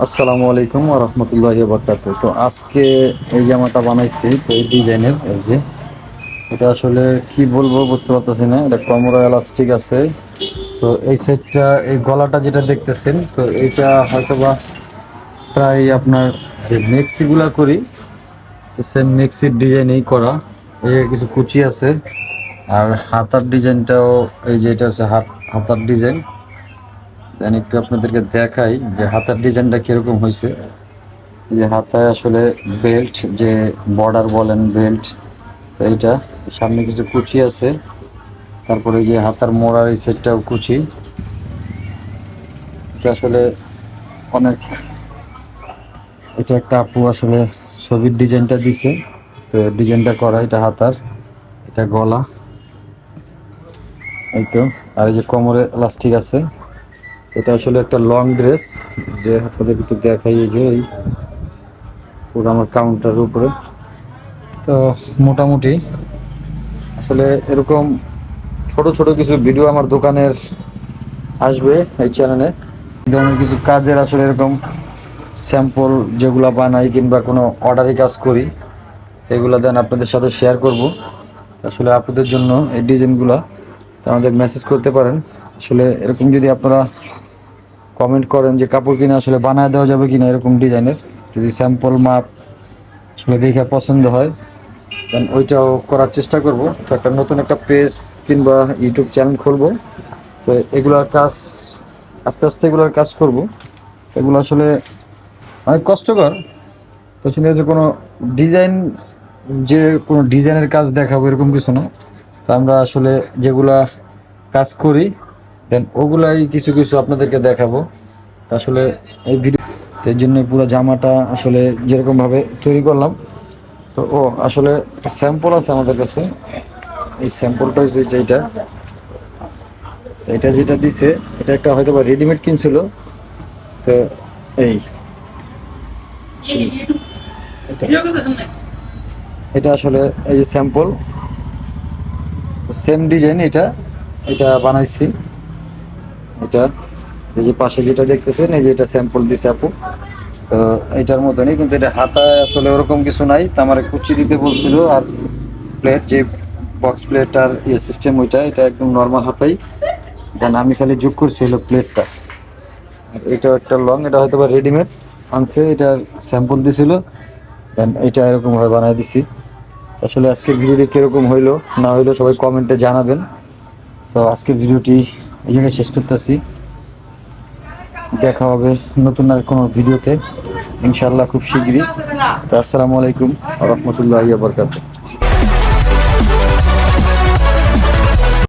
আসসালামু আলাইকুম ওয়া রাহমাতুল্লাহি ওয়া বারাকাতুহু। তো আজকে এই জামাটা বানাইছি, তো এই ডিজাইনের এই যে এটা আসলে কি বলবো বুঝতে পারতেছি না। এটা কোমর এলাস্টিক আছে। তো এই সেটটা এই গলাটা যেটা দেখতেছেন, তো এটা হয়তোবা প্রায় আপনার যে মেক্সিগুলা করি, তো সেম মেক্সির ডিজাইনেই করা। এই যে কিছু কুচি আছে, আর হাতার ডিজাইনটাও এই যে এটা হচ্ছে হাতার ডিজাইন। দেন একটু আপনাদেরকে দেখাই যে হাতার ডিজাইনটা কিরকম হয়েছে। যে হাতায় আসলে বেল্ট, যে বর্ডার বলেন বেল্ট, তো এইটা সামনে কিছু কুচি আছে। তারপরে যে হাতার মোড়ার এই সেটটাও কুচি। এটা আসলে অনেক, এটা একটা আপু আসলে ছবির ডিজাইনটা দিছে, তো ডিজাইনটা করা। এটা হাতার, এটা গলা, এই তো। আর এই যে কোমরে এলাস্টিক আছে। এটা আসলে একটা লং ড্রেস, যে আপনাদের একটু দেখাই। এই যে এই পুরো আমার কাউন্টারের উপরে। তো মোটামুটি আসলে এরকম ছোট ছোট কিছু ভিডিও আমার দোকানের আসবে এই চ্যানেলে। ধরনের কিছু কাজের আসলে এরকম স্যাম্পল যেগুলো বানাই কিংবা কোনো অর্ডারি কাজ করি, এগুলো দেন আপনাদের সাথে শেয়ার করব। আসলে আপনাদের জন্য এই ডিজাইনগুলো আমাদের মেসেজ করতে পারেন। আসলে এরকম যদি আপনারা কমেন্ট করেন যে কাপড় কিনে আসলে বানায় দেওয়া যাবে কিনা এরকম ডিজাইনের, যদি স্যাম্পল মাপ আসলে দেখে পছন্দ হয়, দেন ওইটাও করার চেষ্টা করব। তো একটা নতুন একটা পেজ কিংবা ইউটিউব চ্যানেল খুলবো। তো এগুলার কাজ আস্তে আস্তে এগুলার কাজ করব। এগুলো আসলে অনেক কষ্টকর। তো সেটা যে কোনো ডিজাইন, যে কোনো ডিজাইনের কাজ দেখাবো এরকম কিছু না। তো আমরা আসলে যেগুলা কাজ করি দেন ওগুলাই কিছু কিছু আপনাদেরকে দেখাবো। তো আসলে এই ভিডিও, এর জন্য পুরো জামাটা আসলে যেরকমভাবে তৈরি করলাম, তো আসলে স্যাম্পল আছে আমাদের কাছে। এই স্যাম্পলটা হচ্ছে যেটা, এটা যেটা দিছে এটা একটা হয়তো বা রেডিমেড কিনছিল। তো এই এটা আসলে এই যে স্যাম্পল, সেম ডিজাইন এটা, এটা বানাইছি। এটা এই যে পাশে যেটা দেখতেছেন, এই যে এটা স্যাম্পল দিছে আপু। তো এটার মতনই, কিন্তু এটা হাতায় আসলে ওরকম কিছু নাই। তো আমার কুচি দিতে বলছিল। আর প্লেট, যে বক্স প্লেট আর ইয়ে সিস্টেম, ওইটা এটা একদম নর্মাল হাতাই। দেন আমি খালি যোগ করছি হলো প্লেটটা। আর এটা একটা লং, এটা হয়তো বা রেডিমেড আনছে, এটার স্যাম্পল দিছিল। দেন এটা এরকম ভাবে বানাই দিছি। আসলে আজকের ভিডিওটি কিরকম হইলো না হইলো সবাই কমেন্টে জানাবেন। তো আজকের ভিডিওটি এই জায়গায় শেষ করতেছি। দেখা হবে নতুন আর কোনো ভিডিওতে ইনশাআল্লাহ খুব শীঘ্রই। তো আসসালামু আলাইকুম ওয়া রাহমাতুল্লাহি ওয়া বারাকাতুহু।